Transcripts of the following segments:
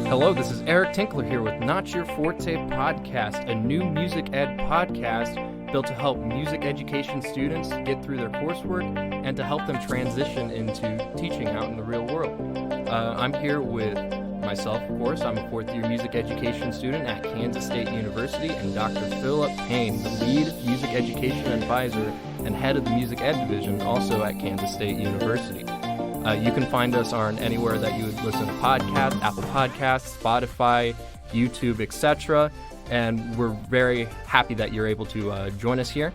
Hello, this is Eric Tinkler here with Not Your Forte Podcast, a new music ed podcast built to help music education students get through their coursework and to help them transition into teaching out in the real world. I'm here with myself, of course. I'm a fourth-year music education student at Kansas State University, and Dr. Philip Payne, the lead music education advisor and head of the music ed division, also at Kansas State University. You can find us on anywhere that you would listen to podcasts, Apple Podcasts, Spotify, YouTube, etc. And we're very happy that you're able to join us here.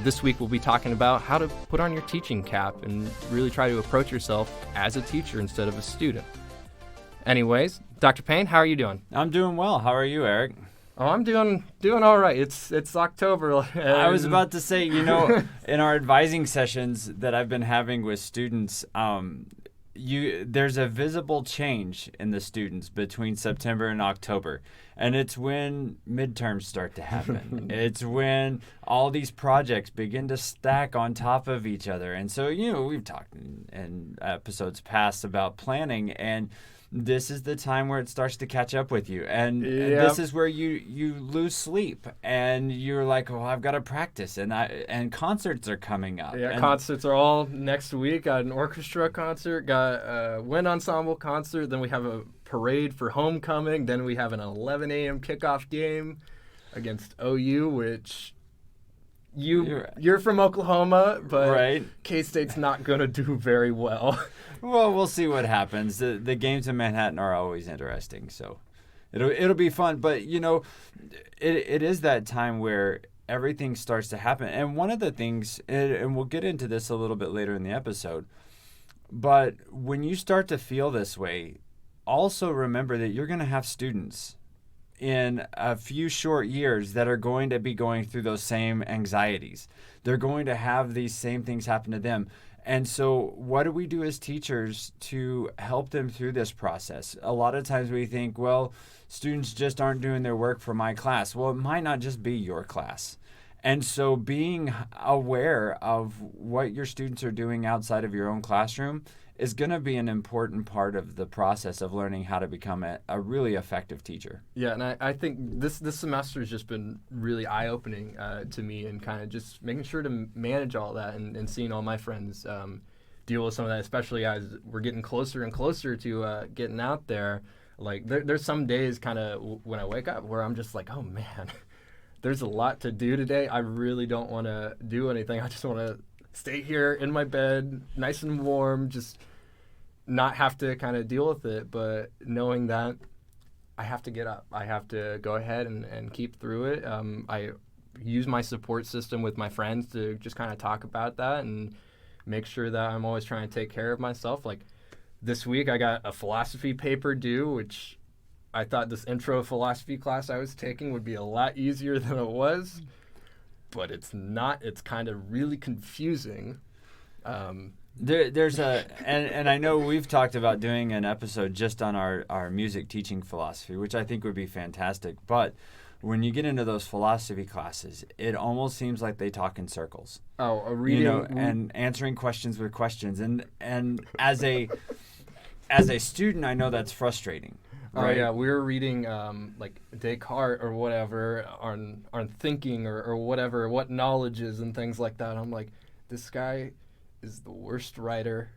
This week we'll be talking about how to put on your teaching cap and really try to approach yourself as a teacher instead of a student. Anyways, Dr. Payne, how are you doing? I'm doing well. How are you, Eric? Oh, I'm doing all right. It's October. I was about to say, in our advising sessions that I've been having with students, there's a visible change in the students between September and October. And it's when midterms start to happen. It's when all these projects begin to stack on top of each other. And so, we've talked in episodes past about planning, and this is the time where it starts to catch up with you. And this is where you lose sleep and you're like, oh, I've got to practice. And concerts are coming up. Yeah, concerts are all next week. Got an orchestra concert, got a wind ensemble concert. Then we have a parade for homecoming. Then we have an 11 a.m. kickoff game against OU, which you're from Oklahoma, but right. K-State's not going to do very well. Well, we'll see what happens. The games in Manhattan are always interesting, so it'll be fun. But it is that time where everything starts to happen. And one of the things, and we'll get into this a little bit later in the episode, but when you start to feel this way, also remember that you're going to have students in a few short years that are going to be going through those same anxieties. They're going to have these same things happen to them. And so what do we do as teachers to help them through this process? A lot of times we think, well, students just aren't doing their work for my class. Well, it might not just be your class. And so being aware of what your students are doing outside of your own classroom is going to be an important part of the process of learning how to become a really effective teacher. Yeah, and I think this semester has just been really eye-opening to me, and kind of just making sure to manage all that and seeing all my friends deal with some of that, especially as we're getting closer and closer to getting out there. Like there's some days kind of when I wake up where I'm just like, oh man, there's a lot to do today. I really don't want to do anything. I just want to stay here in my bed, nice and warm, just not have to kind of deal with it, but knowing that I have to get up. I have to go ahead and keep through it. I use my support system with my friends to just kind of talk about that and make sure that I'm always trying to take care of myself. Like this week I got a philosophy paper due, which I thought this intro philosophy class I was taking would be a lot easier than it was. But it's not. It's kind of really confusing. There's and I know we've talked about doing an episode just on our music teaching philosophy, which I think would be fantastic. But when you get into those philosophy classes, it almost seems like they talk in circles. Oh, a reading, and answering questions with questions, and as a student, I know that's frustrating. Right. Oh yeah, we were reading like Descartes or whatever on thinking or whatever, what knowledge is and things like that. I'm like, this guy is the worst writer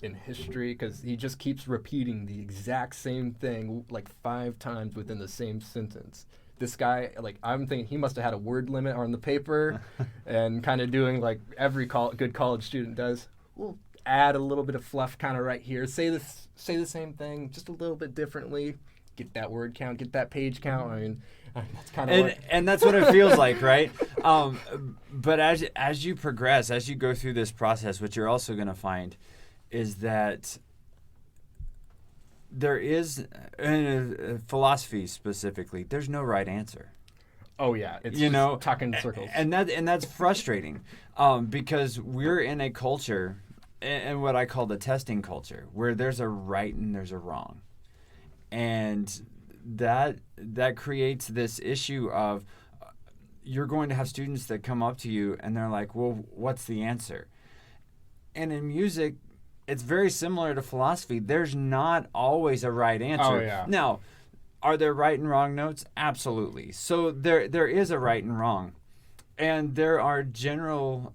in history because he just keeps repeating the exact same thing like 5 times within the same sentence. This guy, like, I'm thinking he must have had a word limit on the paper and kind of doing like every good college student does. We'll add a little bit of fluff kind of right here. Say the same thing just a little bit differently. Get that word count, get that page count. I mean, that's kind of and that's what it feels like, right? But as you progress, as you go through this process, what you're also going to find is that there is, in philosophy specifically, there's no right answer. Oh yeah, it's just talking in circles, and that's frustrating, because we're in a culture, and what I call the testing culture, where there's a right and there's a wrong, and that creates this issue of you're going to have students that come up to you and they're like, well, what's the answer? And in music, it's very similar to philosophy. There's not always a right answer. Oh, yeah. Now, are there right and wrong notes? Absolutely. So there is a right and wrong. And there are general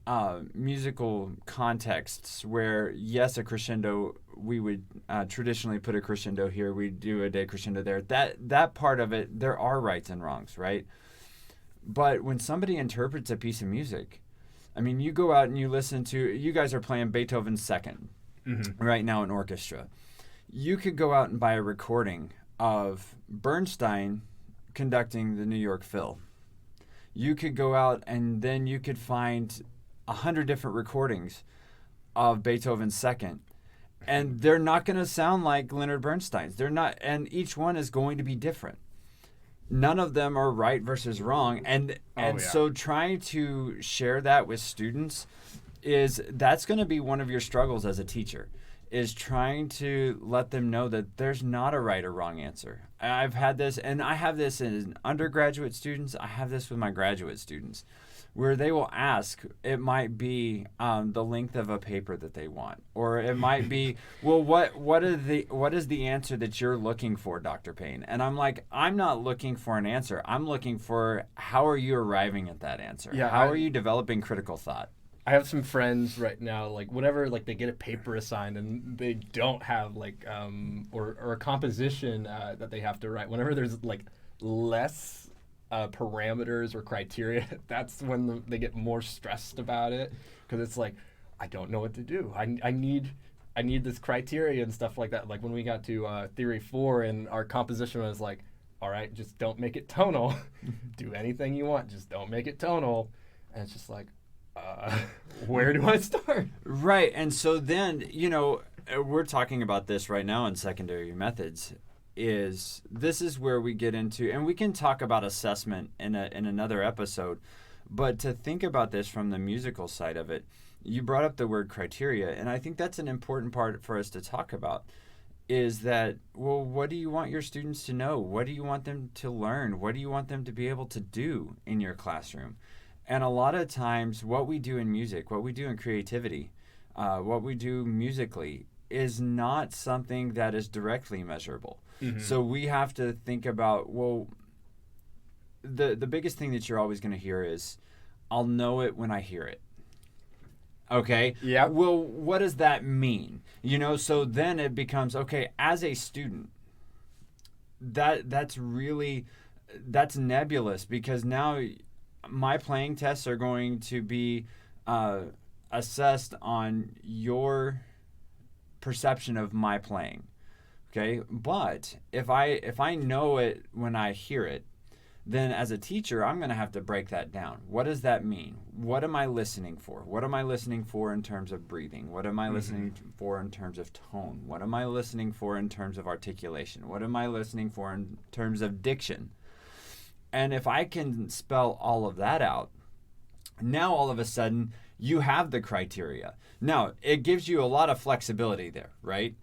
musical contexts where, yes, a crescendo, we would traditionally put a crescendo here, we do a decrescendo there. That part of it, there are rights and wrongs, right? But when somebody interprets a piece of music, I mean, you go out and you listen to, you guys are playing Beethoven's Second right now in orchestra. You could go out and buy a recording of Bernstein conducting the New York Phil. You could go out and then you could find 100 different recordings of Beethoven's Second, and they're not going to sound like Leonard Bernstein's. They're not, and each one is going to be different. None of them are right versus wrong, and so trying to share that with students that's going to be one of your struggles as a teacher, is trying to let them know that there's not a right or wrong answer. I've had this, and I have this in undergraduate students. I have this with my graduate students, where they will ask, it might be the length of a paper that they want, or it might be, well, what is the answer that you're looking for, Dr. Payne? And I'm like, I'm not looking for an answer. I'm looking for, how are you arriving at that answer? Yeah, how are you developing critical thought? I have some friends right now, like whenever like they get a paper assigned and they don't have like or a composition that they have to write. Whenever there's like less parameters or criteria, that's when they get more stressed about it, because it's like, I don't know what to do. I need this criteria and stuff like that. Like when we got to Theory 4 and our composition was like, all right, just don't make it tonal. Do anything you want, just don't make it tonal. And it's just like, where do I start? Right. And so then, we're talking about this right now in secondary methods. This is where we get into, and we can talk about assessment in another episode, but to think about this from the musical side of it, you brought up the word criteria, and I think that's an important part for us to talk about, is that, well, what do you want your students to know? What do you want them to learn? What do you want them to be able to do in your classroom? And a lot of times what we do in music, what we do in creativity, what we do musically is not something that is directly measurable. Mm-hmm. So we have to think about, well, the biggest thing that you're always going to hear is, I'll know it when I hear it. Okay? Yeah. Well, what does that mean? So then it becomes, okay, as a student, that's nebulous, because now my playing tests are going to be assessed on your perception of my playing. Okay, but if I know it when I hear it, then as a teacher, I'm going to have to break that down. What does that mean? What am I listening for? What am I listening for in terms of breathing? What am I listening for in terms of tone? What am I listening for in terms of articulation? What am I listening for in terms of diction? And if I can spell all of that out, now all of a sudden you have the criteria. Now, it gives you a lot of flexibility there, right?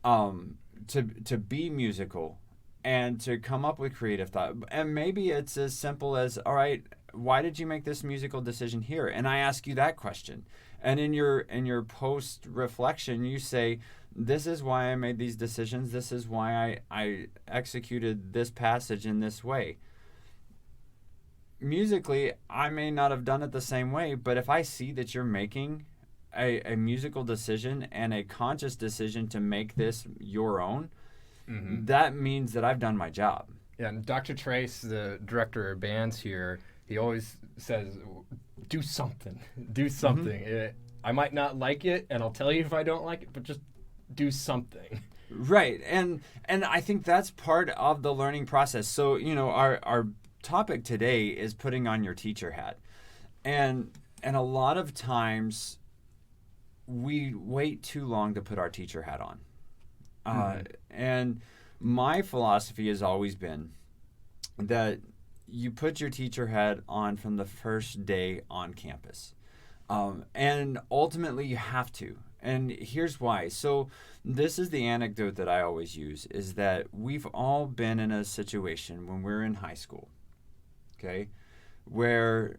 To be musical and to come up with creative thought. And maybe it's as simple as, all right, why did you make this musical decision here? And I ask you that question. And in your post reflection, you say, this is why I made these decisions. This is why I executed this passage in this way. Musically, I may not have done it the same way, but if I see that you're making a musical decision and a conscious decision to make this your own, that means that I've done my job. Yeah, and Dr. Trace, the director of bands here, he always says, do something. Do something. I might not like it, and I'll tell you if I don't like it, but just do something. Right, and I think that's part of the learning process. So, our topic today is putting on your teacher hat, and a lot of times we wait too long to put our teacher hat on. And my philosophy has always been that you put your teacher hat on from the first day on campus, and ultimately you have to. And here's why. So this is the anecdote that I always use, is that we've all been in a situation when we're in high school, okay, where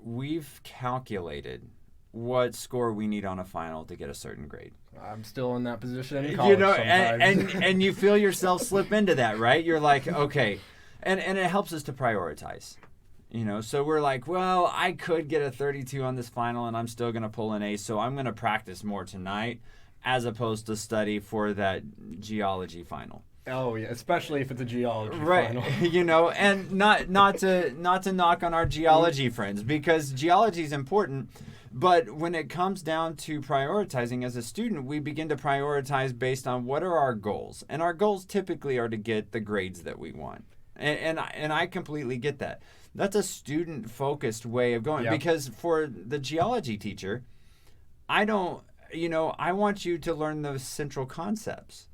we've calculated what score we need on a final to get a certain grade. I'm still in that position in college sometimes. and you feel yourself slip into that, right? You're like, okay, and it helps us to prioritize. So we're like, well, I could get a 32 on this final and I'm still going to pull an ace, so I'm going to practice more tonight as opposed to study for that geology final. Oh yeah, especially if it's a geology final. And not to knock on our geology friends, because geology is important, but when it comes down to prioritizing as a student, we begin to prioritize based on what are our goals. And our goals typically are to get the grades that we want. And I completely get that. That's a student-focused way of going. Yep. Because for the geology teacher, I want you to learn the central concepts.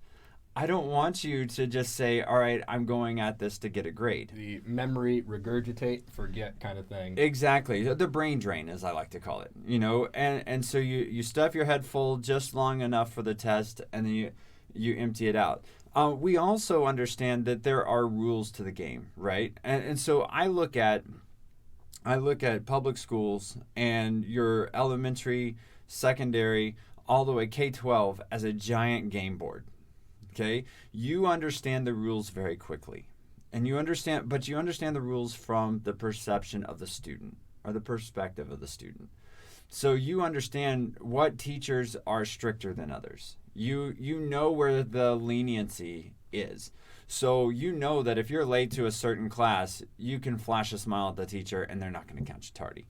I don't want you to just say, all right, I'm going at this to get a grade. The memory, regurgitate, forget kind of thing. Exactly. The brain drain, as I like to call it. And so you stuff your head full just long enough for the test, and then you empty it out. We also understand that there are rules to the game, right? And so I look at public schools and your elementary, secondary, all the way K-12 as a giant game board. Okay, you understand the rules very quickly, but you understand the rules from the perception of the student or the perspective of the student. So you understand what teachers are stricter than others. You know where the leniency is. So you know that if you're late to a certain class, you can flash a smile at the teacher and they're not going to count you tardy.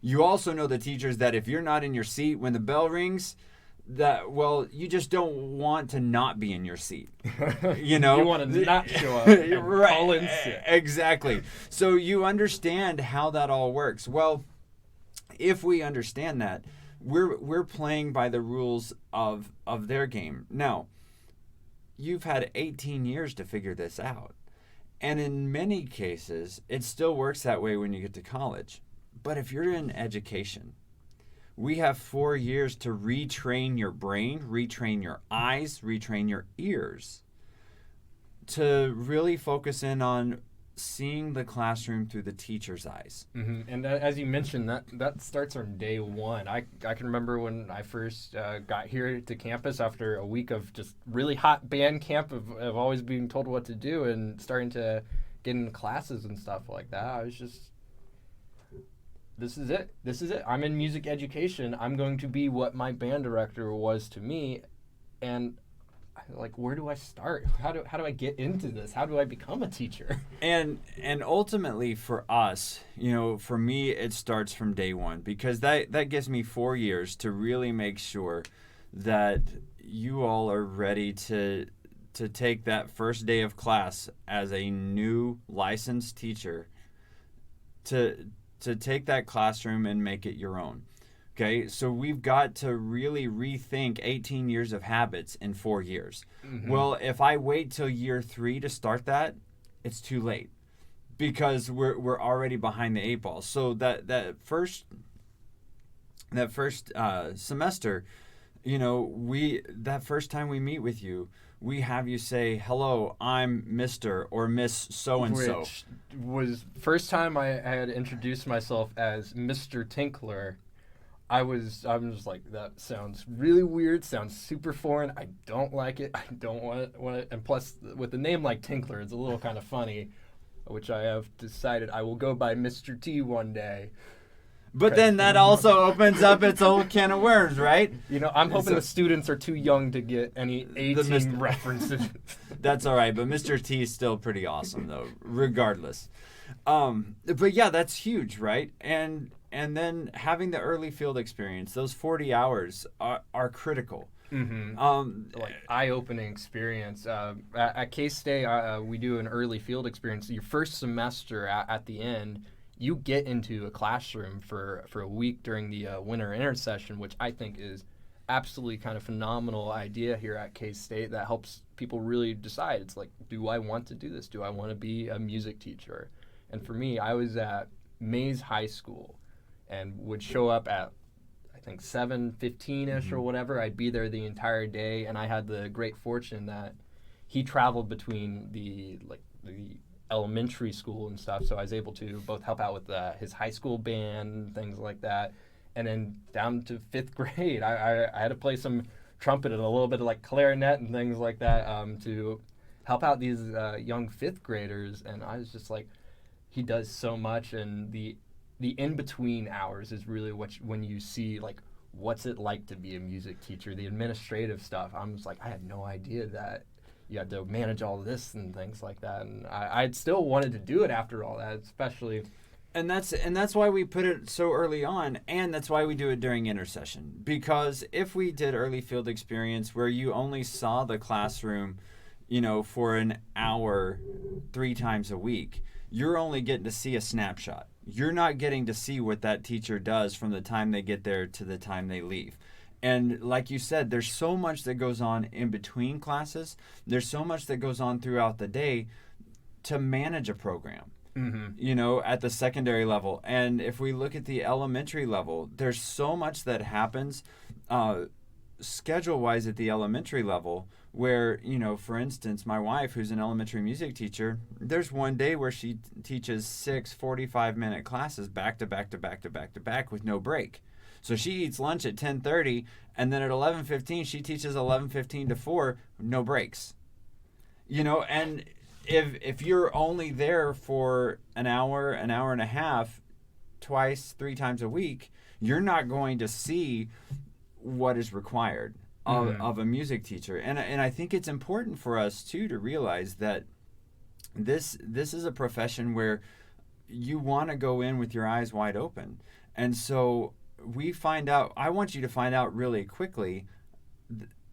You also know the teachers that if you're not in your seat when the bell rings, you just don't want to not be in your seat. You want to not show up and right. Call in sick. Exactly. So you understand how that all works. Well, if we understand that, we're playing by the rules of their game. Now, you've had 18 years to figure this out. And in many cases, it still works that way when you get to college. But if you're in education, we have 4 years to retrain your brain, retrain your eyes, retrain your ears to really focus in on seeing the classroom through the teacher's eyes. Mm-hmm. And as you mentioned, that starts on day one. I can remember when I first got here to campus after a week of just really hot band camp of always being told what to do and starting to get into classes and stuff like that. I was just... This is it. I'm in music education. I'm going to be what my band director was to me. And where do I start? How do I get into this? How do I become a teacher? And ultimately for us, for me, it starts from day one, because that gives me 4 years to really make sure that you all are ready to take that first day of class as a new licensed teacher to take that classroom and make it your own. Okay, so we've got to really rethink 18 years of habits in 4 years. Mm-hmm. Well, if I wait till year 3 to start that, it's too late, because we're already behind the 8 ball. So that first semester, that first time we meet with you, we have you say, hello, I'm Mr. or Miss So-and-so. Which was first time I had introduced myself as Mr. Tinkler. I'm just like, that sounds really weird, sounds super foreign. I don't like it. I don't want it. And plus, with a name like Tinkler, it's a little kind of funny, which I have decided I will go by Mr. T one day. But then that also opens up its own can of worms, right? I'm hoping the students are too young to get any 18 references. That's all right, but Mr. T is still pretty awesome, though, regardless. But yeah, that's huge, right? And then having the early field experience, those 40 hours are critical. Mm-hmm. Eye-opening experience. At K-State, we do an early field experience. Your first semester at the end, you get into a classroom for a week during the winter intersession, which I think is absolutely kind of phenomenal idea here at K-State that helps people really decide. It's like, do I want to do this? Do I want to be a music teacher? And for me, I was at Mays High School and would show up at, I think, 7:15-ish or whatever. I'd be there the entire day, and I had the great fortune that he traveled between the elementary school and stuff, so I was able to both help out with his high school band, things like that, and then down to 5th grade, I had to play some trumpet and a little bit of like clarinet and things like that to help out these young 5th graders. And I was just like, he does so much, and the in between hours is really when you see like what's it like to be a music teacher, the administrative stuff. I'm just like, I had no idea that you had to manage all this and things like that, and I'd still wanted to do it after all that, especially. And that's why we put it so early on, and that's why we do it during intercession. Because if we did early field experience where you only saw the classroom, for an hour 3 times a week, you're only getting to see a snapshot. You're not getting to see what that teacher does from the time they get there to the time they leave. And like you said, there's so much that goes on in between classes. There's so much that goes on throughout the day to manage a program. Mm-hmm. At the secondary level. And if we look at the elementary level, there's so much that happens schedule-wise at the elementary level where, for instance, my wife, who's an elementary music teacher, there's one day where she teaches 6 45-minute classes back to back to back to back to back with no break. So she eats lunch at 10:30, and then at 11:15 she teaches 11:15 to 4, no breaks. And if you're only there for an hour and a half, 3 times a week, you're not going to see what is required of a music teacher. And I think it's important for us too to realize that this is a profession where you want to go in with your eyes wide open. And so I want you to find out really quickly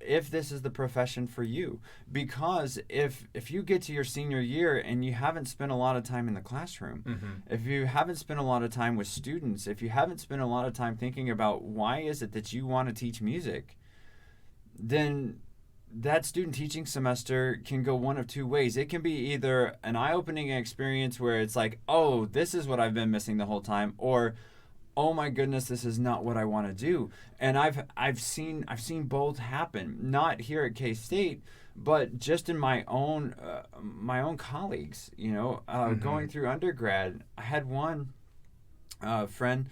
if this is the profession for you. Because if you get to your senior year and you haven't spent a lot of time in the classroom, if you haven't spent a lot of time with students, if you haven't spent a lot of time thinking about why is it that you want to teach music, then that student teaching semester can go one of 2 ways. It can be either an eye-opening experience where it's like, oh, this is what I've been missing the whole time, or oh my goodness, this is not what I want to do. And I've seen both happen, not here at K-State, but just in my own colleagues. Going through undergrad, I had one friend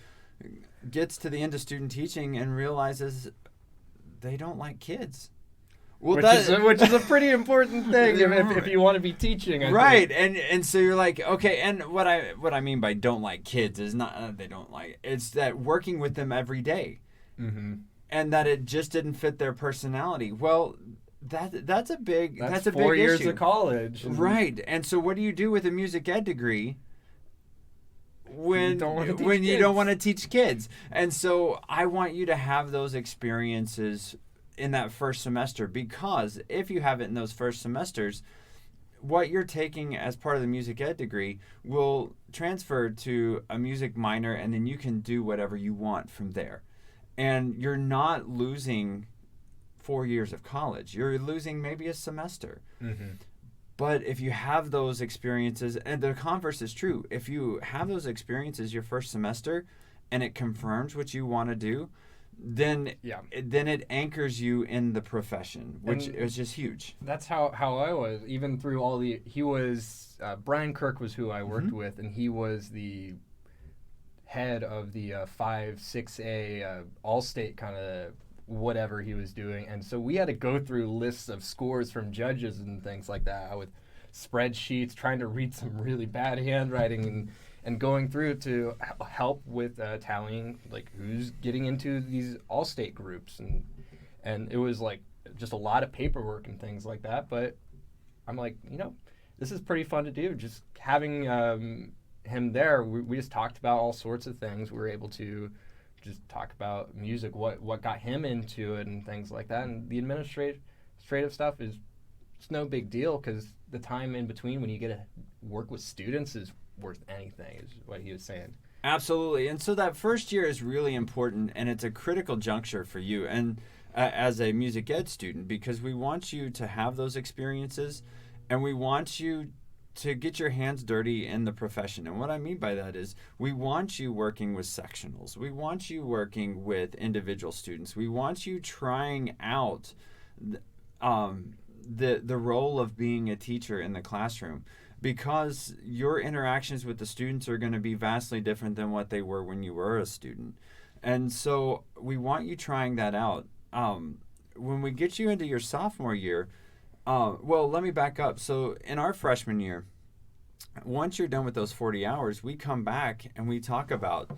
gets to the end of student teaching and realizes they don't like kids. Well, which is a pretty important thing if you want to be teaching. I think. And so you're like, okay. And what I mean by don't like kids is not they don't like. It's that working with them every day, and that it just didn't fit their personality. Well, that's a big 4 years issue. Of college, right? And so what do you do with a music ed degree when you don't want to teach kids? And so I want you to have those experiences in that first semester, because if you have it in those first semesters, what you're taking as part of the music ed degree will transfer to a music minor, and then you can do whatever you want from there. And you're not losing 4 years of college. You're losing maybe a semester. But if you have those experiences, and the converse is true, if you have those experiences your first semester and it confirms what you want to do, then it anchors you in the profession, which is just huge. That's how I was, even through all he was, Brian Kirk was who I worked with, and he was the head of the 5-6A all-state kind of whatever he was doing. And so we had to go through lists of scores from judges and things like that with spreadsheets, trying to read some really bad handwriting and going through to help with tallying like who's getting into these all-state groups, and it was like just a lot of paperwork and things like that. But I'm like, this is pretty fun to do. Just having him there, we just talked about all sorts of things. We were able to just talk about music, what got him into it, and things like that. And the administrative stuff is it's no big deal, because the time in between when you get to work with students is worth anything, is what he was saying. Absolutely. And so that first year is really important, and it's a critical juncture for you and as a music ed student, because we want you to have those experiences, and we want you to get your hands dirty in the profession. And what I mean by that is we want you working with sectionals. We want you working with individual students. We want you trying out the role of being a teacher in the classroom, because your interactions with the students are going to be vastly different than what they were when you were a student. And so we want you trying that out. When we get you into your sophomore year, well, let me back up. So in our freshman year, once you're done with those 40 hours, we come back and we talk about,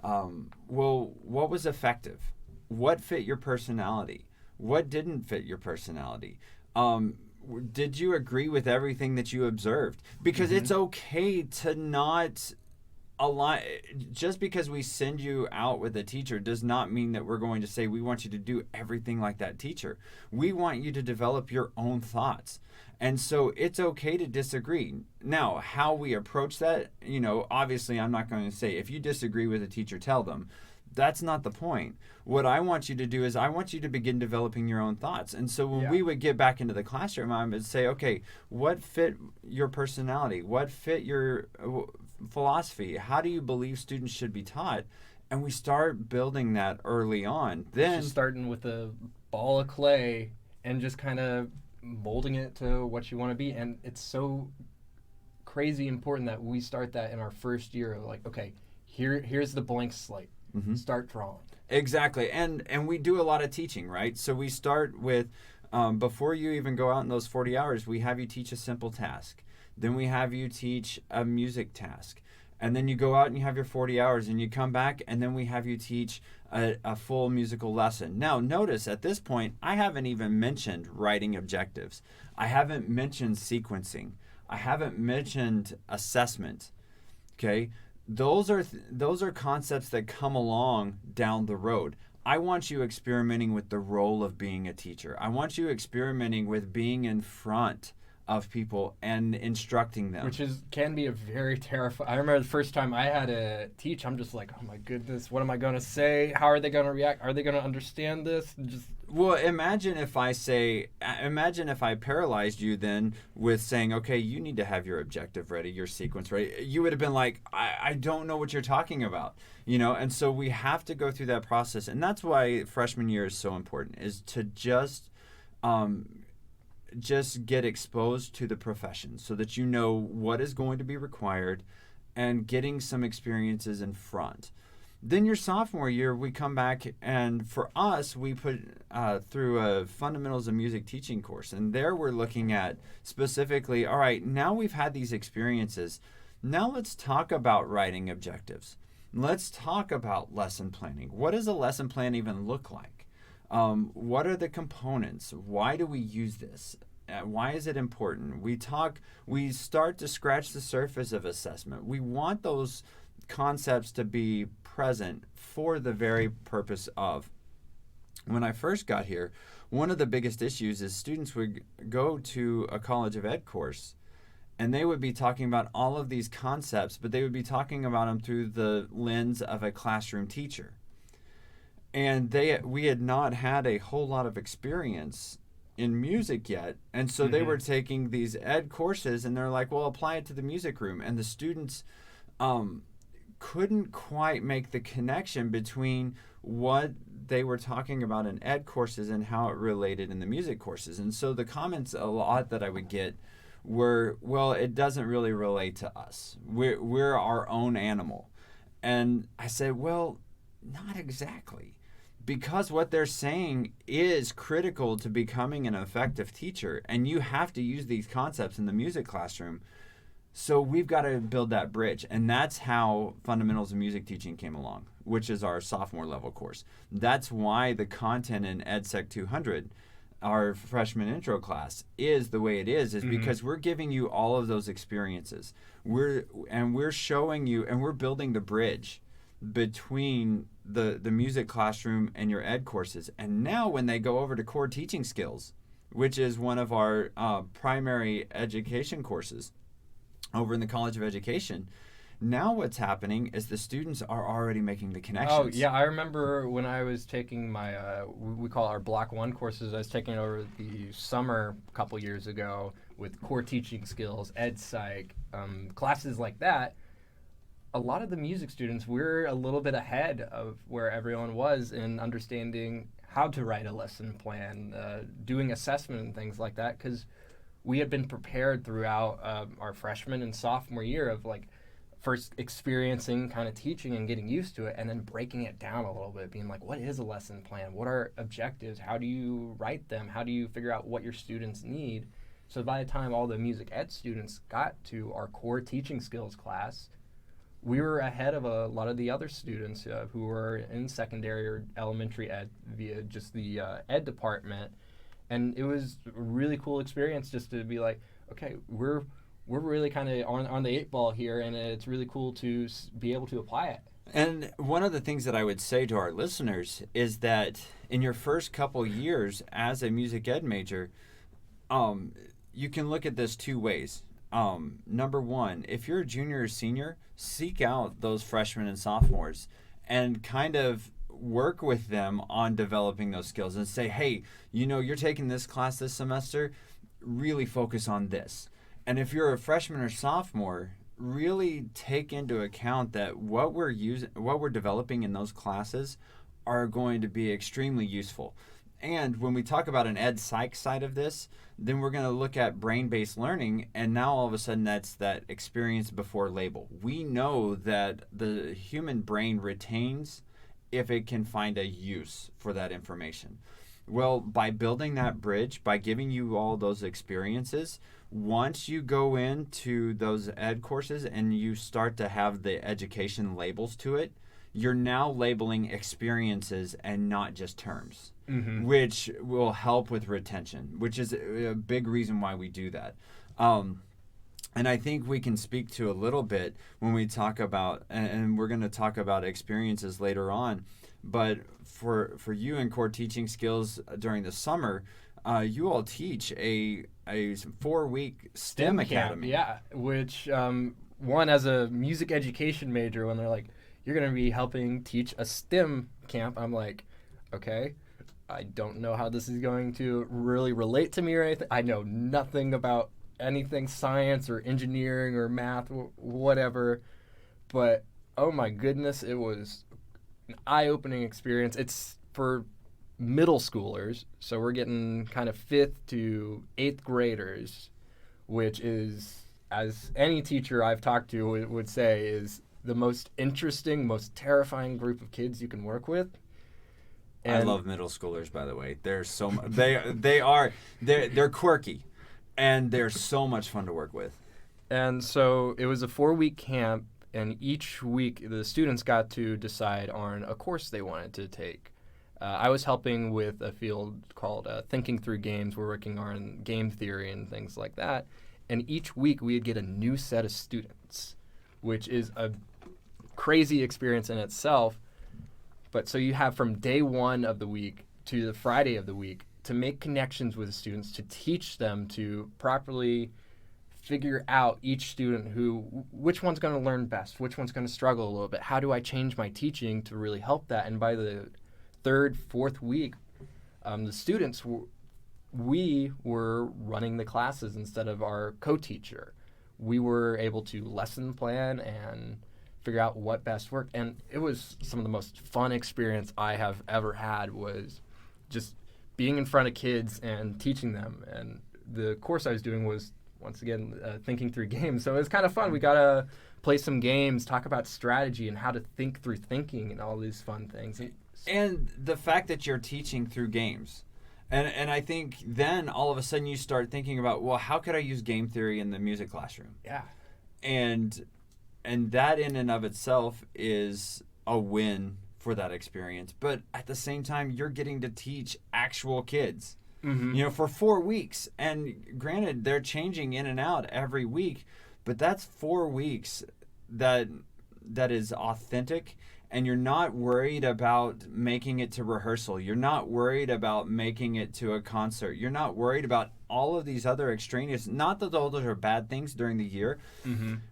well, what was effective? What fit your personality? What didn't fit your personality? Did you agree with everything that you observed? Because it's okay to not align. Just because we send you out with a teacher does not mean that we're going to say we want you to do everything like that teacher. We want you to develop your own thoughts. And so it's okay to disagree. Now, how we approach that, obviously I'm not going to say if you disagree with a teacher, tell them. That's not the point. What I want you to do is I want you to begin developing your own thoughts. And so when we would get back into the classroom, I would say, okay, what fit your personality? What fit your philosophy? How do you believe students should be taught? And we start building that early on. Then just starting with a ball of clay and just kind of molding it to what you want to be. And it's so crazy important that we start that in our first year. Like, okay, here's the blank slate. Start drawing. Exactly. And we do a lot of teaching, right? So we start with, before you even go out in those 40 hours, we have you teach a simple task. Then we have you teach a music task. And then you go out and you have your 40 hours and you come back and then we have you teach a full musical lesson. Now, notice at this point, I haven't even mentioned writing objectives. I haven't mentioned sequencing. I haven't mentioned assessment. Okay? Those are concepts that come along down the road. I want you experimenting with the role of being a teacher. I want you experimenting with being in front of people and instructing them. Which can be a very terrifying. I remember the first time I had to teach, I'm just like, oh my goodness, what am I going to say? How are they going to react? Are they going to understand this? Well, imagine if I paralyzed you then with saying, okay, you need to have your objective ready, your sequence ready. You would have been like, I don't know what you're talking about, and so we have to go through that process. And that's why freshman year is so important, is to just get exposed to the profession so that you know what is going to be required and getting some experiences in front. Then your sophomore year, we come back, and for us, we put through a Fundamentals of Music teaching course. And there we're looking at specifically, all right, now we've had these experiences. Now let's talk about writing objectives. Let's talk about lesson planning. What does a lesson plan even look like? What are the components? Why do we use this? Why is it important? We start to scratch the surface of assessment. We want those concepts to be present for the very purpose of. When I first got here, one of the biggest issues is students would go to a College of Ed course and they would be talking about all of these concepts, but they would be talking about them through the lens of a classroom teacher. And we had not had a whole lot of experience in music yet. And so they were taking these ed courses and they're like, well, apply it to the music room. And the students couldn't quite make the connection between what they were talking about in ed courses and how it related in the music courses. And so the comments a lot that I would get were, well, it doesn't really relate to us. We're our own animal. And I said, well, not exactly. Because what they're saying is critical to becoming an effective teacher, and you have to use these concepts in the music classroom. So we've got to build that bridge, and that's how Fundamentals of Music Teaching came along, which is our sophomore level course. That's why the content in EdSec 200, our freshman intro class, is the way it is because we're giving you all of those experiences. We're showing you, and we're building the bridge between the music classroom and your ed courses. And now when they go over to core teaching skills, which is one of our primary education courses over in the College of Education, now what's happening is the students are already making the connections. Oh, yeah. I remember when I was taking my, we call our Block 1 courses, I was taking over the summer a couple years ago with core teaching skills, ed psych, classes like that. A lot of the music students, we're a little bit ahead of where everyone was in understanding how to write a lesson plan, doing assessment and things like that, because we had been prepared throughout our freshman and sophomore year of like first experiencing kind of teaching and getting used to it, and then breaking it down a little bit, being like, what is a lesson plan? What are objectives? How do you write them? How do you figure out what your students need? So by the time all the music ed students got to our core teaching skills class, we were ahead of a lot of the other students who were in secondary or elementary ed via just the ed department. And it was a really cool experience just to be like, okay, we're really kind of on the 8 ball here, and it's really cool to be able to apply it. And one of the things that I would say to our listeners is that in your first couple years as a music ed major, you can look at this 2 ways. Number one, if you're a junior or senior, seek out those freshmen and sophomores and kind of work with them on developing those skills and say, hey, you're taking this class this semester, really focus on this. And if you're a freshman or sophomore, really take into account that what we're developing in those classes are going to be extremely useful. And when we talk about an ed psych side of this, then we're going to look at brain-based learning, and now all of a sudden that's that experience before label. We know that the human brain retains if it can find a use for that information. Well, by building that bridge, by giving you all those experiences, once you go into those ed courses and you start to have the education labels to it, you're now labeling experiences and not just terms, which will help with retention, which is a big reason why we do that. And I think we can speak to a little bit when we talk about, and we're going to talk about experiences later on, but for you in core teaching skills during the summer, you all teach a 4-week STEM academy. Yeah, which one, as a music education major, when they're like, you're going to be helping teach a STEM camp, I'm like, okay, I don't know how this is going to really relate to me or anything. I know nothing about anything science or engineering or math, whatever, but oh my goodness, it was an eye-opening experience. It's for middle schoolers, so we're getting kind of 5th to 8th graders, which is, as any teacher I've talked to would say, is the most interesting, most terrifying group of kids you can work with. And I love middle schoolers, by the way. They're so they're quirky, and they're so much fun to work with. And so it was a 4-week camp, and each week the students got to decide on a course they wanted to take. I was helping with a field called Thinking Through Games. We're working on game theory and things like that. And each week we'd get a new set of students, which is a crazy experience in itself. But so you have from day 1 of the week to the Friday of the week to make connections with the students, to teach them to properly figure out each student which one's going to learn best, which one's going to struggle a little bit. How do I change my teaching to really help that? And by the 3rd, 4th week, the students, we were running the classes instead of our co-teacher. We were able to lesson plan and figure out what best worked. And it was some of the most fun experience I have ever had, was just being in front of kids and teaching them. And the course I was doing was, once again, Thinking Through Games. So it was kind of fun. We got to play some games, talk about strategy and how to think through thinking and all these fun things. And the fact that you're teaching through games. And I think then all of a sudden you start thinking about, well, how could I use game theory in the music classroom? Yeah. And that in and of itself is a win for that experience. But at the same time, you're getting to teach actual kids, for 4 weeks. And granted, they're changing in and out every week, but that's 4 weeks that is authentic. And you're not worried about making it to rehearsal. You're not worried about making it to a concert. You're not worried about all of these other extraneous, not that those are bad things during the year,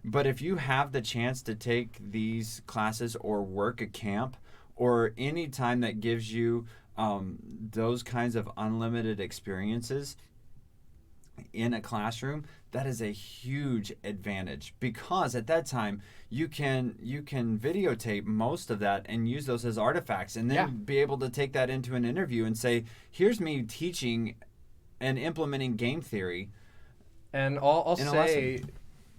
but if you have the chance to take these classes or work a camp or any time that gives you those kinds of unlimited experiences in a classroom, that is a huge advantage, because at that time you can videotape most of that and use those as artifacts, and then be able to take that into an interview and say, here's me teaching and implementing game theory. And I'll say,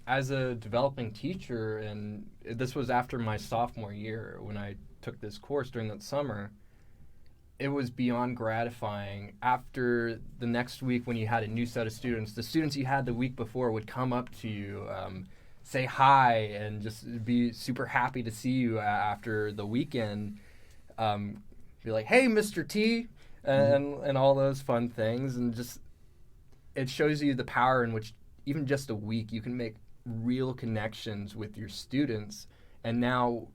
as a developing teacher, and this was after my sophomore year when I took this course during that summer, it was beyond gratifying. After the next week when you had a new set of students, the students you had the week before would come up to you, say hi, and just be super happy to see you after the weekend. Be like, hey, Mr. T, and all those fun things. And just, it shows you the power in which even just a week you can make real connections with your students. And now,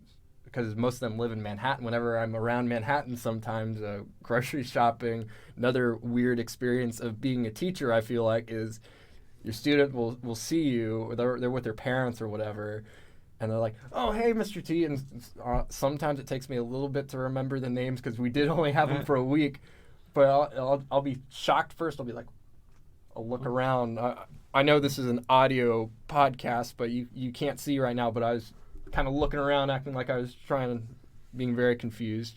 because most of them live in Manhattan, whenever I'm around Manhattan sometimes, grocery shopping, another weird experience of being a teacher, I feel like, is your student will see you, or they're with their parents or whatever, and they're like, oh, hey, Mr. T, and sometimes it takes me a little bit to remember the names because we did only have them for a week, but I'll be shocked first. I'll be like, I'll look around. I know this is an audio podcast, but you can't see right now, but I was kind of looking around, acting like I was being very confused.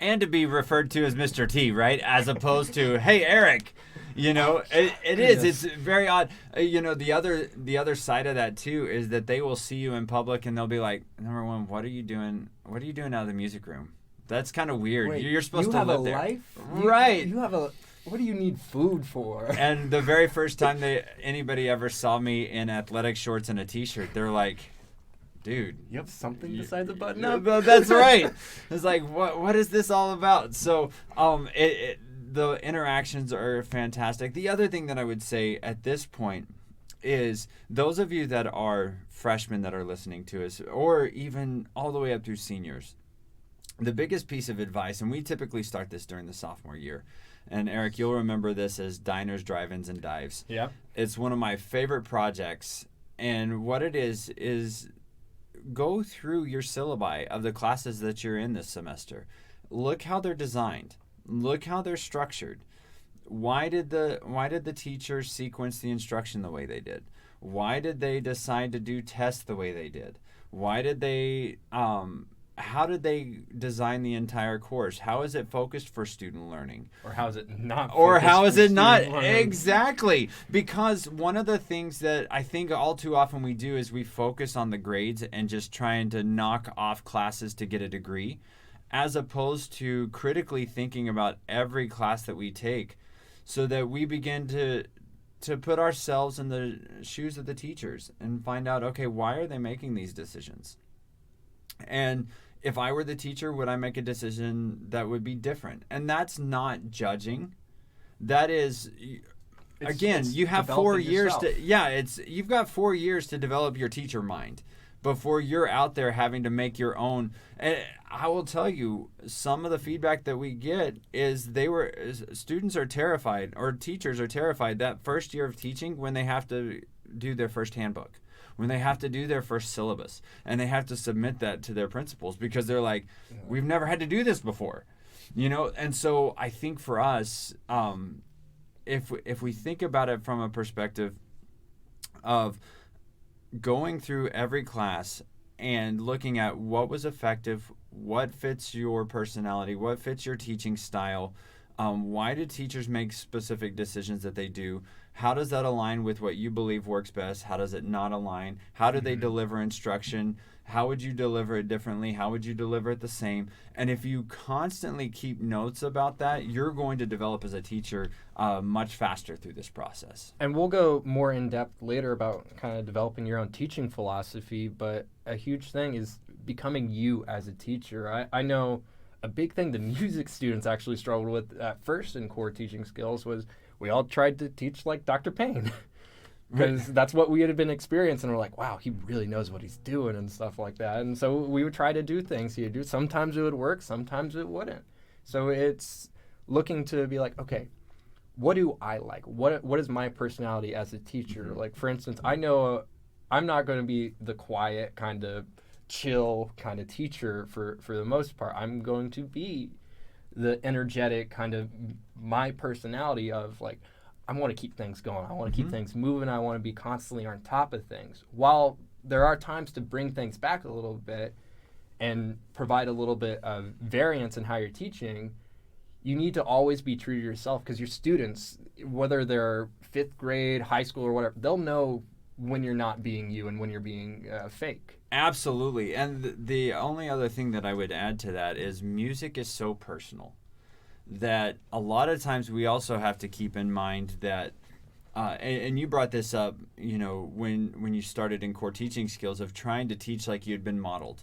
And to be referred to as Mr. T, right? As opposed to, hey, Eric. It is. It's very odd. The other side of that, too, is that they will see you in public and they'll be like, number one, what are you doing? What are you doing out of the music room? That's kind of weird. Wait, you're supposed to live there. Life? Right. You have a... What do you need food for? And the very first time anybody ever saw me in athletic shorts and a T-shirt, they're like, dude, you have something besides a button up? That's right. It's like, what is this all about? So the interactions are fantastic. The other thing that I would say at this point is those of you that are freshmen that are listening to us, or even all the way up through seniors, the biggest piece of advice, and we typically start this during the sophomore year, and Eric, you'll remember this as diners, drive-ins, and dives. Yeah. It's one of my favorite projects, and what it is go through your syllabi of the classes that you're in this semester. Look how they're designed. Look how they're structured. Why did the teachers sequence the instruction the way they did? Why did they decide to do tests the way they did? Why did they how did they design the entire course? How is it focused for student learning? Or how is it not? Or how is it not? Exactly. Because one of the things that I think all too often we do is we focus on the grades and just trying to knock off classes to get a degree, as opposed to critically thinking about every class that we take so that we begin to put ourselves in the shoes of the teachers and find out, okay, why are they making these decisions? And if I were the teacher, would I make a decision that would be different? And that's not judging. That is, again, you have 4 years you've got 4 years to develop your teacher mind before you're out there having to make your own. And I will tell you, some of the feedback that we get is students are terrified, or teachers are terrified that first year of teaching when they have to do their first handbook, when they have to do their first syllabus, and they have to submit that to their principals because they're like, we've never had to do this before, And so I think for us, if we think about it from a perspective of going through every class and looking at what was effective, what fits your personality, what fits your teaching style, why did teachers make specific decisions that they do? How does that align with what you believe works best? How does it not align? How do they deliver instruction? How would you deliver it differently? How would you deliver it the same? And if you constantly keep notes about that, you're going to develop as a teacher much faster through this process. And we'll go more in depth later about kind of developing your own teaching philosophy, but a huge thing is becoming you as a teacher. I know a big thing the music students actually struggled with at first in core teaching skills was we all tried to teach like Dr. Payne. Because that's what we had been experiencing. We're like, wow, he really knows what he's doing and stuff like that. And so we would try to do things he'd do. Sometimes it would work, sometimes it wouldn't. So it's looking to be like, okay, what do I like? What is my personality as a teacher? Like, for instance, I know I'm not going to be the quiet kind of chill kind of teacher for the most part. I'm going to be the energetic kind of my personality of like, I want to keep things going. I want to keep things moving. I want to be constantly on top of things. While there are times to bring things back a little bit and provide a little bit of variance in how you're teaching, you need to always be true to yourself because your students, whether they're fifth grade, high school, or whatever, they'll know when you're not being you and when you're being fake. Absolutely. And the only other thing that I would add to that is music is so personal that a lot of times we also have to keep in mind that, and you brought this up, when you started in core teaching skills of trying to teach like you'd been modeled.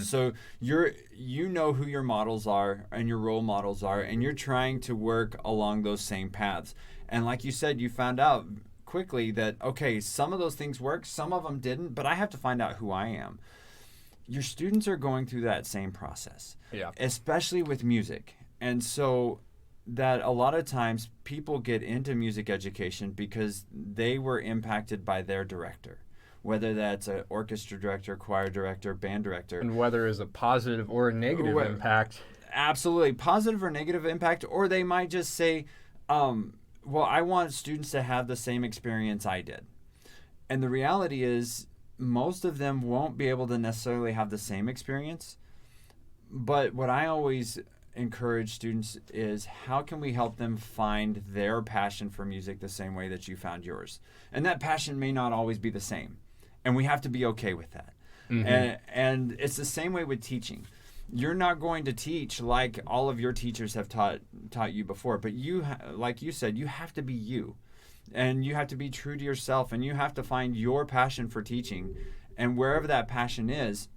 So you know who your models are and your role models are, and you're trying to work along those same paths. And like you said, you found out quickly that, okay, some of those things work, some of them didn't, but I have to find out who I am. Your students are going through that same process, especially with music. And so that a lot of times people get into music education because they were impacted by their director, whether that's an orchestra director, choir director, band director. And whether it's a positive or a negative impact. Absolutely. Positive or negative impact. Or they might just say, well, I want students to have the same experience I did. And the reality is most of them won't be able to necessarily have the same experience. But what I always encourage students is, how can we help them find their passion for music the same way that you found yours? And that passion may not always be the same. And we have to be okay with that. Mm-hmm. And it's the same way with teaching. You're not going to teach like all of your teachers have taught you before, but like you said, you have to be you, and you have to be true to yourself, and you have to find your passion for teaching, and wherever that passion is,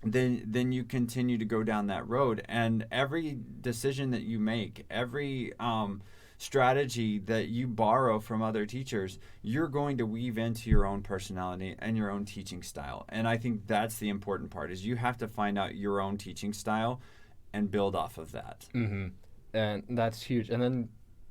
then you continue to go down that road. And every decision that you make, every strategy that you borrow from other teachers, you're going to weave into your own personality and your own teaching style. And I think that's the important part, is you have to find out your own teaching style and build off of that. Mm-hmm. And that's huge. And then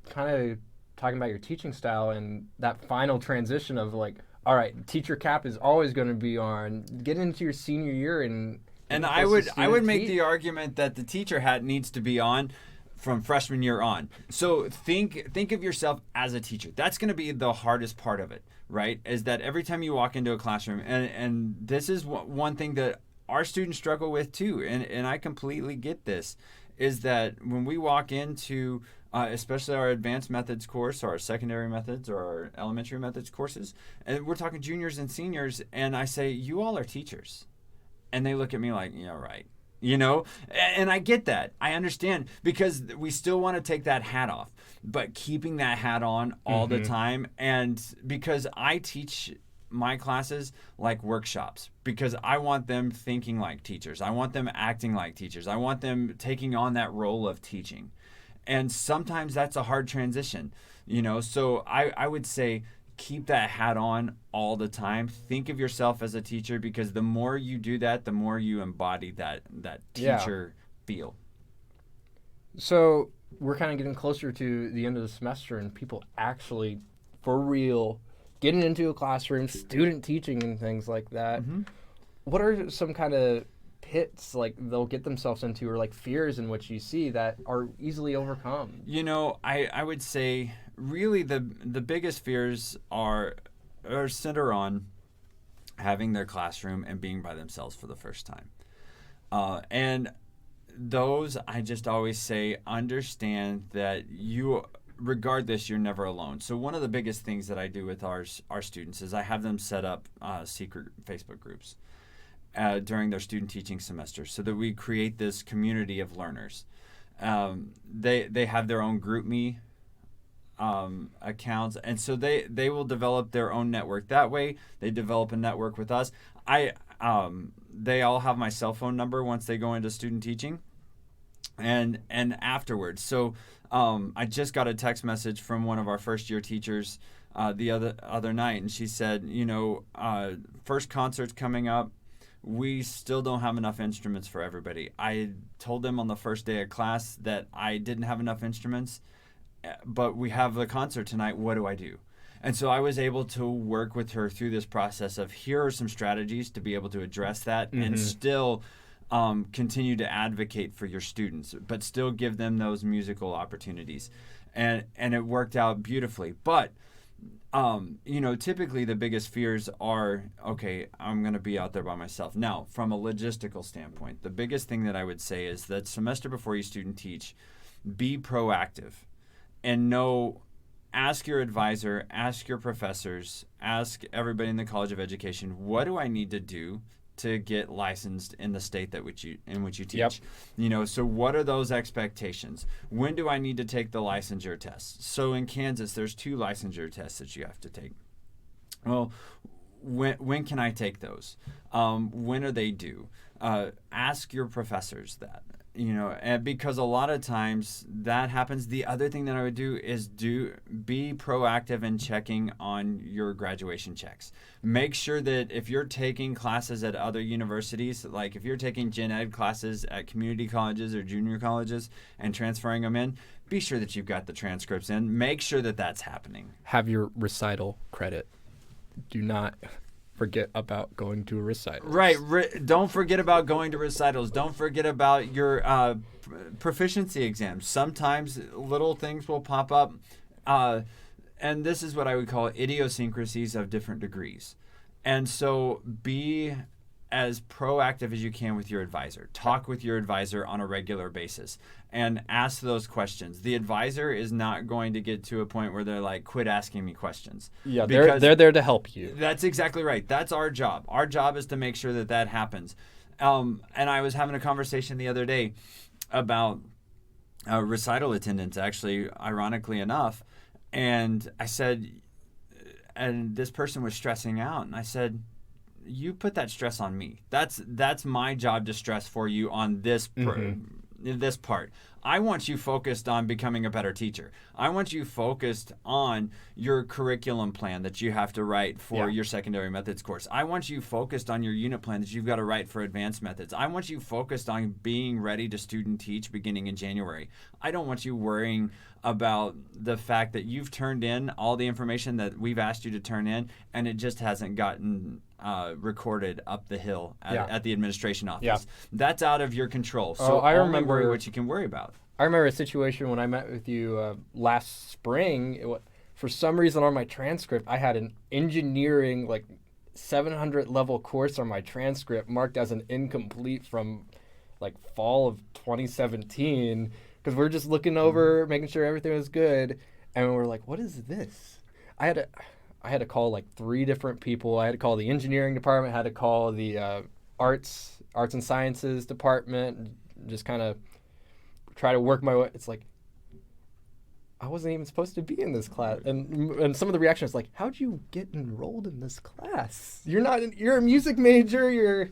kind of talking about your teaching style and that final transition of like, all right, teacher cap is always going to be on. Get into your senior year and I would make the argument that the teacher hat needs to be on from freshman year on. So think of yourself as a teacher. That's going to be the hardest part of it, right? Is that every time you walk into a classroom, and this is one thing that our students struggle with too, and I completely get this, is that when we walk into especially our advanced methods course, or our secondary methods, or our elementary methods courses, and we're talking juniors and seniors, and I say, you all are teachers. And they look at me like, yeah, right. And I get that. I understand, because we still want to take that hat off, but keeping that hat on all the time. And because I teach my classes like workshops, because I want them thinking like teachers. I want them acting like teachers. I want them taking on that role of teaching. And sometimes that's a hard transition, so I would say, keep that hat on all the time. Think of yourself as a teacher, because the more you do that, the more you embody that teacher feel. So we're kind of getting closer to the end of the semester, and people actually, for real, getting into a classroom, student teaching and things like that. Mm-hmm. What are some kind of pits like they'll get themselves into, or like fears in which you see that are easily overcome? I would say really the biggest fears are center on having their classroom and being by themselves for the first time. And those, I just always say, understand that regardless, you're never alone. So one of the biggest things that I do with our students is I have them set up secret Facebook groups during their student teaching semester, so that we create this community of learners. They have their own GroupMe accounts, and so they will develop their own network. That way, they develop a network with us. They all have my cell phone number once they go into student teaching, and afterwards. So I just got a text message from one of our first year teachers the other night, and she said, first concert's coming up. We still don't have enough instruments for everybody. I told them on the first day of class that I didn't have enough instruments, but we have a concert tonight. What do I do? And so I was able to work with her through this process of, here are some strategies to be able to address that and still continue to advocate for your students, but still give them those musical opportunities. And it worked out beautifully. But typically the biggest fears are, okay, I'm going to be out there by myself. Now, from a logistical standpoint, the biggest thing that I would say is that semester before you student teach, be proactive and know ask your advisor, ask your professors, ask everybody in the College of Education, what do I need to do to get licensed in the state in which you teach? Yep. You know, so what are those expectations? When do I need to take the licensure tests? So in Kansas, there's 2 licensure tests that you have to take. Well, when can I take those? When are they due? Ask your professors that. You know, and because a lot of times that happens. The other thing that I would do is be proactive in checking on your graduation checks. Make sure that if you're taking classes at other universities, like if you're taking gen ed classes at community colleges or junior colleges and transferring them in, be sure that you've got the transcripts in. Make sure that that's happening. Have your recital credit. Do not forget about going to a recital. Right. Don't forget about going to recitals. Don't forget about your proficiency exams. Sometimes little things will pop up. And this is what I would call idiosyncrasies of different degrees. And so be as proactive as you can with your advisor. Talk with your advisor on a regular basis and ask those questions. The advisor is not going to get to a point where they're like, quit asking me questions. Yeah, they're there to help you. That's exactly right. That's our job. Our job is to make sure that that happens. And I was having a conversation the other day about recital attendance, actually, ironically enough. And I said, and this person was stressing out. And I said, you put that stress on me. That's my job to stress for you on this this part. I want you focused on becoming a better teacher. I want you focused on your curriculum plan that you have to write for your secondary methods course. I want you focused on your unit plan that you've got to write for advanced methods. I want you focused on being ready to student teach beginning in January. I don't want you worrying about the fact that you've turned in all the information that we've asked you to turn in and it just hasn't gotten recorded up the hill at the administration office. Yeah. That's out of your control. So I only remember worry what you can worry about. I remember a situation when I met with you last spring. For some reason on my transcript, I had an engineering 700 level course on my transcript marked as an incomplete from fall of 2017 because we're just looking over, making sure everything was good, and we're like, what is this? I had to call 3 different people. I had to call the engineering department, I had to call the arts and sciences department, just kind of try to work my way. It's like, I wasn't even supposed to be in this class. And some of the reactions like, how'd you get enrolled in this class? You're a music major, you're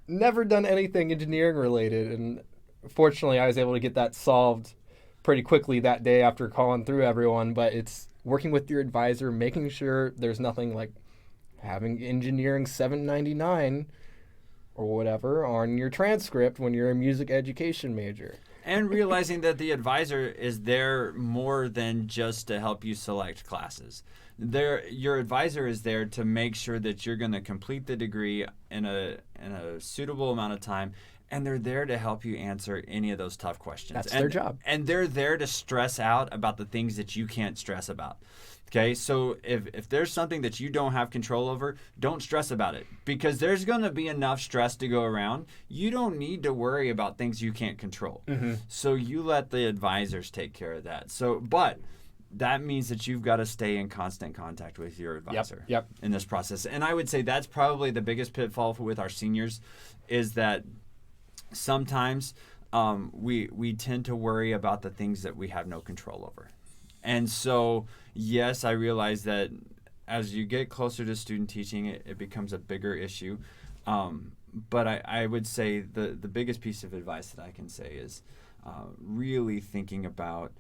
never done anything engineering related. And fortunately, I was able to get that solved pretty quickly that day after calling through everyone. But it's working with your advisor, making sure there's nothing like having engineering 799 or whatever on your transcript when you're a music education major. And realizing that the advisor is there more than just to help you select classes. Your advisor is there to make sure that you're going to complete the degree in a suitable amount of time, and they're there to help you answer any of those tough questions. That's their job. And they're there to stress out about the things that you can't stress about. Okay, so if there's something that you don't have control over, don't stress about it, because there's going to be enough stress to go around. You don't need to worry about things you can't control. Mm-hmm. So you let the advisors take care of that. But that means that you've got to stay in constant contact with your advisor in this process. And I would say that's probably the biggest pitfall with our seniors, is that sometimes we tend to worry about the things that we have no control over. And so, yes, I realize that as you get closer to student teaching, it becomes a bigger issue. But I would say the biggest piece of advice that I can say is really thinking about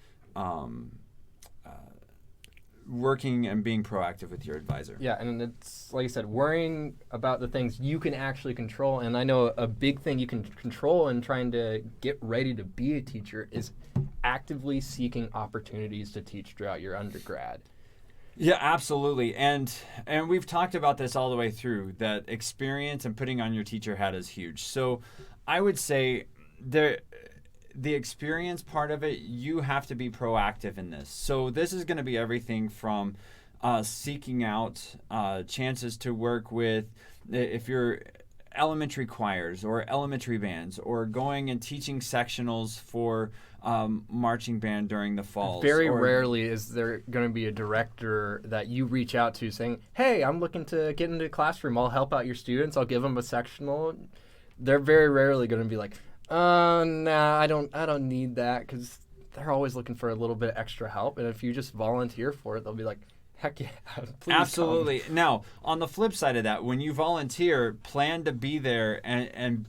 working and being proactive with your advisor. Yeah, and it's, like I said, worrying about the things you can actually control. And I know a big thing you can control in trying to get ready to be a teacher is actively seeking opportunities to teach throughout your undergrad. Yeah, absolutely. And we've talked about this all the way through, that experience and putting on your teacher hat is huge. So I would say the experience part of it, you have to be proactive in this. So this is going to be everything from seeking out chances to work with, if you're elementary choirs or elementary bands, or going and teaching sectionals for marching band during the falls. Very rarely is there going to be a director that you reach out to saying, hey, I'm looking to get into the classroom. I'll help out your students. I'll give them a sectional. They're very rarely going to be like, nah, I don't need that, because they're always looking for a little bit extra help. And if you just volunteer for it, they'll be like, heck yeah, please Absolutely. come. Now, on the flip side of that, when you volunteer, plan to be there and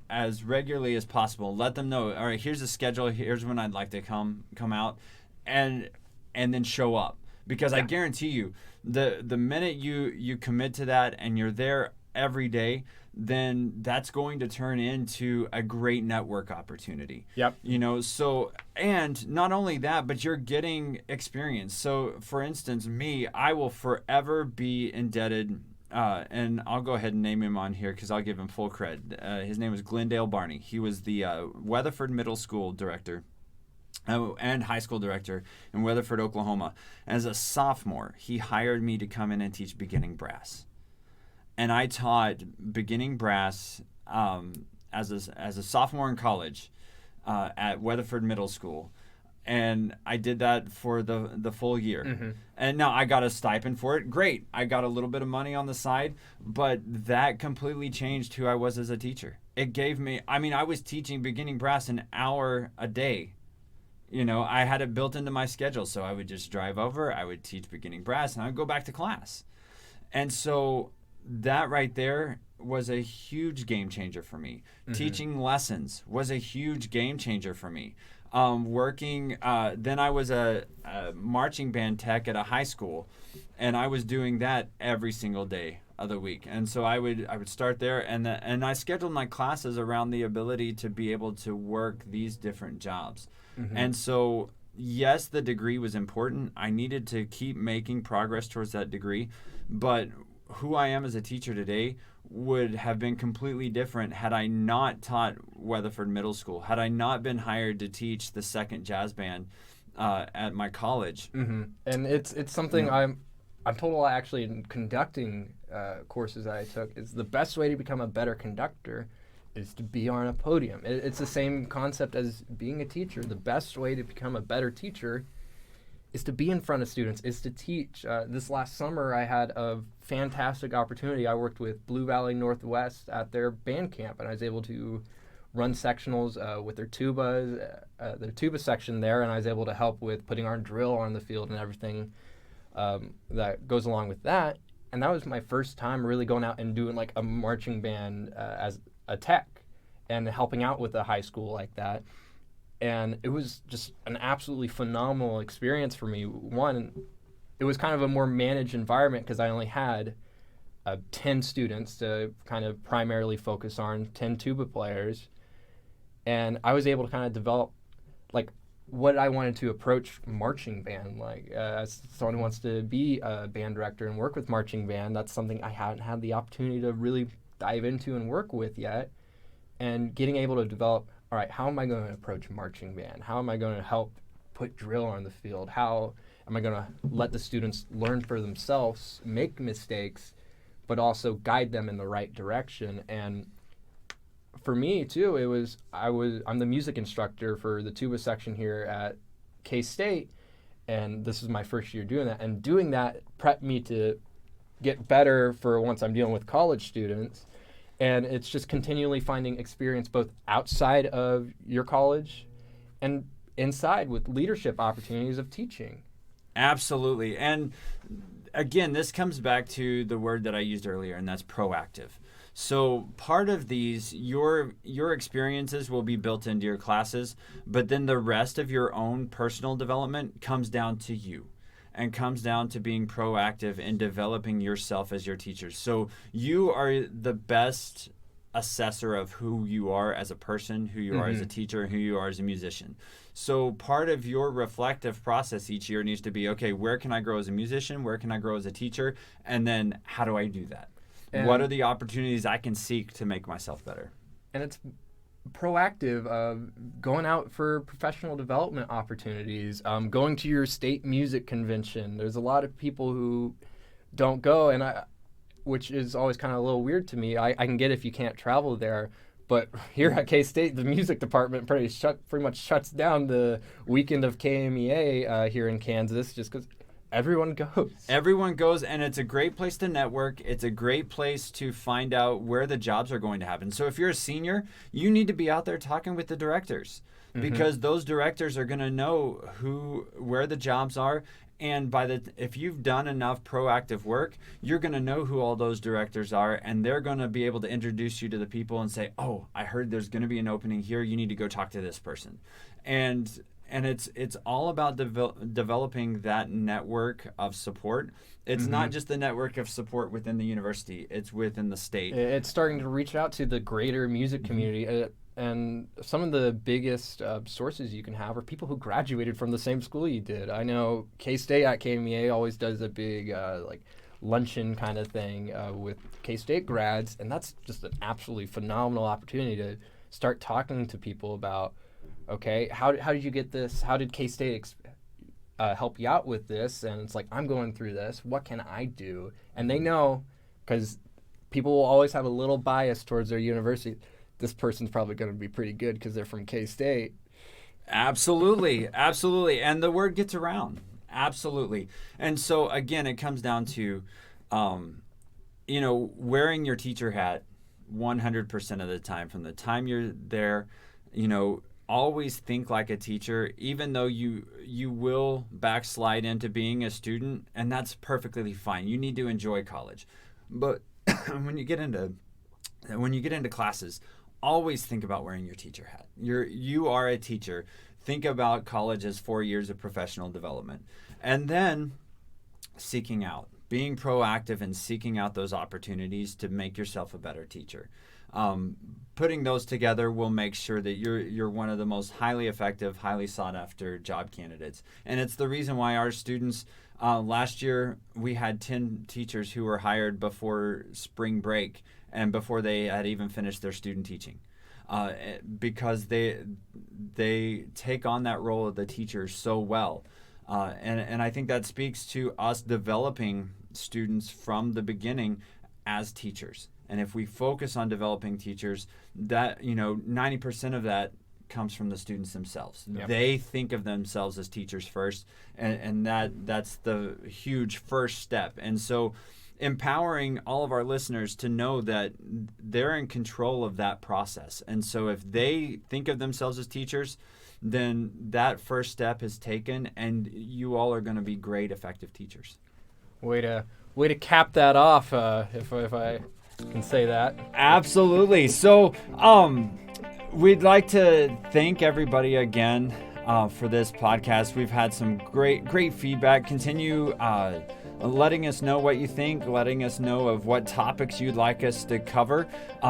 as regularly as possible. Let them know, all right, here's the schedule, here's when I'd like to come out, and then show up. Because I guarantee you, the minute you commit to that and you're there every day, then that's going to turn into a great network opportunity. Yep. So, and not only that, but you're getting experience. So, for instance, me, I will forever be indebted, and I'll go ahead and name him on here because I'll give him full cred. His name was Glendale Barney. He was the Weatherford Middle School director and high school director in Weatherford, Oklahoma. As a sophomore, he hired me to come in and teach beginning brass. And I taught beginning brass as a sophomore in college at Weatherford Middle School, and I did that for the full year. Mm-hmm. And now I got a stipend for it. Great, I got a little bit of money on the side, but that completely changed who I was as a teacher. It gave me, I was teaching beginning brass an hour a day. I had it built into my schedule, so I would just drive over, I would teach beginning brass, and I would go back to class. And so that right there was a huge game changer for me. Mm-hmm. Teaching lessons was a huge game changer for me. Then I was a marching band tech at a high school, and I was doing that every single day of the week. And so I would start there, and I scheduled my classes around the ability to be able to work these different jobs. Mm-hmm. And so, yes, the degree was important. I needed to keep making progress towards that degree, but who I am as a teacher today would have been completely different had I not taught Weatherford Middle School, had I not been hired to teach the second jazz band at my college. Mm-hmm. And it's something I'm told actually in conducting courses that I took is the best way to become a better conductor is to be on a podium. It's the same concept as being a teacher. The best way to become a better teacher is to be in front of students, is to teach. This last summer, I had a fantastic opportunity. I worked with Blue Valley Northwest at their band camp, and I was able to run sectionals with their tubas, their tuba section there, and I was able to help with putting our drill on the field and everything that goes along with that. And that was my first time really going out and doing like a marching band as a tech and helping out with a high school like that. And it was just an absolutely phenomenal experience for me. One, it was kind of a more managed environment because I only had 10 students to kind of primarily focus on, 10 tuba players. And I was able to kind of develop like what I wanted to approach marching band. Like as someone who wants to be a band director and work with marching band, that's something I hadn't had the opportunity to really dive into and work with yet. And getting able to develop, all right, how am I going to approach marching band? How am I going to help put drill on the field? How am I going to let the students learn for themselves, make mistakes, but guide them in the right direction? And for me too, I'm the music instructor for the tuba section here at K-State, and this is my first year doing that. And doing that prepped me to get better for once I'm dealing with college students. And it's just continually finding experience both outside of your college and inside with leadership opportunities of teaching. Absolutely. And again, this comes back to the word that I used earlier, and that's proactive. So part of these, your experiences will be built into your classes, but then the rest of your own personal development comes down to you and comes down to being proactive in developing yourself as your teacher. So you are the best assessor of who you are as a person, who you are as a teacher, and who you are as a musician. So part of your reflective process each year needs to be, okay, where can I grow as a musician? Where can I grow as a teacher? And then how do I do that? And what are the opportunities I can seek to make myself better? And it's proactive of going out for professional development opportunities, going to your state music convention. There's a lot of people who don't go, which is always kind of a little weird to me. I can get if you can't travel there, But here at K-State, the music department pretty much shuts down the weekend of KMEA here in Kansas just because everyone goes. Everyone goes, and it's a great place to network. It's a great place to find out where the jobs are going to happen. So if you're a senior, you need to be out there talking with the directors because those directors are going to know where the jobs are. And if you've done enough proactive work, you're going to know who all those directors are, and they're going to be able to introduce you to the people and say, oh, I heard there's going to be an opening here. You need to go talk to this person. And it's all about developing that network of support. It's not just the network of support within the university. It's within the state. It's starting to reach out to the greater music community. And some of the biggest sources you can have are people who graduated from the same school you did. I know K-State at KMEA always does a big luncheon kind of thing with K-State grads, and that's just an absolutely phenomenal opportunity to start talking to people about, okay, how did you get this? How did K-State help you out with this? And it's like, I'm going through this. What can I do? And they know, because people will always have a little bias towards their university. This person's probably going to be pretty good because they're from K-State. Absolutely. And the word gets around. Absolutely. And so, again, it comes down to, wearing your teacher hat 100% of the time. From the time you're there, always think like a teacher, even though you will backslide into being a student, and that's perfectly fine. You need to enjoy college. But when you get into classes, always think about wearing your teacher hat. You are a teacher. Think about college as 4 years of professional development. And then seeking out, being proactive and seeking out those opportunities to make yourself a better teacher. Putting those together will make sure that you're one of the most highly effective, highly sought after job candidates. And it's the reason why our students, last year we had 10 teachers who were hired before spring break and before they had even finished their student teaching, because they take on that role of the teacher so well. And I think that speaks to us developing students from the beginning as teachers. And if we focus on developing teachers, that 90% of that comes from the students themselves. Yep. They think of themselves as teachers first, and that's the huge first step. And so empowering all of our listeners to know that they're in control of that process. And so if they think of themselves as teachers, then that first step is taken, and you all are going to be great, effective teachers. Way to cap that off, if I can say that. Absolutely. So we'd like to thank everybody again for this podcast. We've had some great feedback. Continue letting us know what you think, letting us know of what topics you'd like us to cover.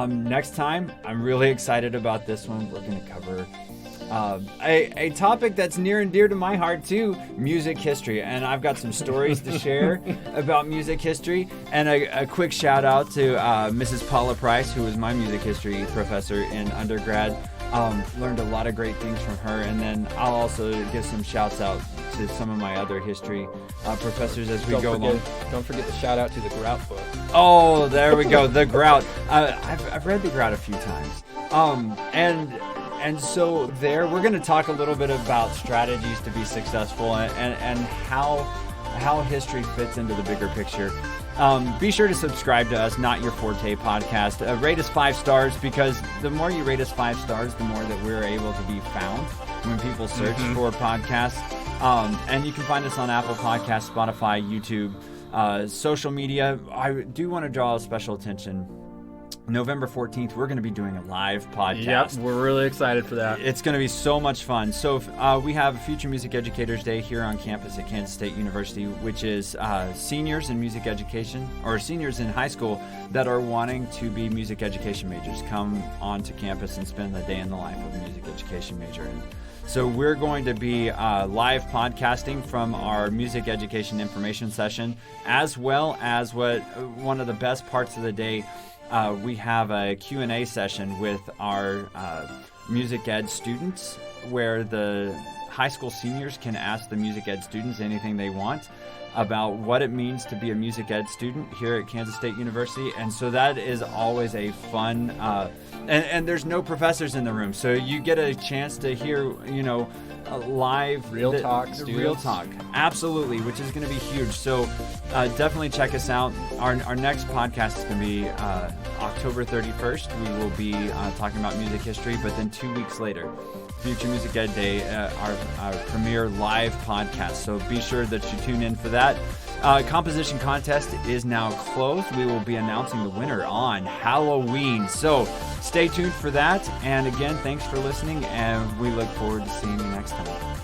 Next time, I'm really excited about this one. We're going to cover a topic that's near and dear to my heart too, music history. And I've got some stories to share about music history. And a quick shout out to Mrs. Paula Price, who was my music history professor in undergrad. Learned a lot of great things from her. And then I'll also give some shouts out to some of my other history professors as we go along. Don't forget to shout out to the Grout book. Oh, there we go, the Grout. I've read the Grout a few times. And so there, we're going to talk a little bit about strategies to be successful and how history fits into the bigger picture. Be sure to subscribe to us, Not Your Forte podcast. Rate us 5 stars, because the more you rate us 5 stars, the more that we're able to be found when people search for podcasts. And you can find us on Apple Podcasts, Spotify, YouTube, social media. I do want to draw a special attention. November 14th, we're going to be doing a live podcast. Yep, we're really excited for that. It's going to be so much fun. So we have Future Music Educators Day here on campus at Kansas State University, which is seniors in music education, or seniors in high school that are wanting to be music education majors come onto campus and spend the day in the life of a music education major. And so we're going to be live podcasting from our music education information session, as well as one of the best parts of the day. We have a Q&A session with our music ed students, where the high school seniors can ask the music ed students anything they want. about what it means to be a music ed student here at Kansas State University. And so that is always a fun, and there's no professors in the room. So you get a chance to hear, live Real talk, real talk, absolutely, which is going to be huge. So definitely check us out. Our next podcast is going to be October 31st. We will be talking about music history, but then 2 weeks later, Future Music Ed Day, our premiere live podcast. So be sure that you tune in for that. Composition contest is now closed. We will be announcing the winner on Halloween. So stay tuned for that. And again, thanks for listening, and we look forward to seeing you next time.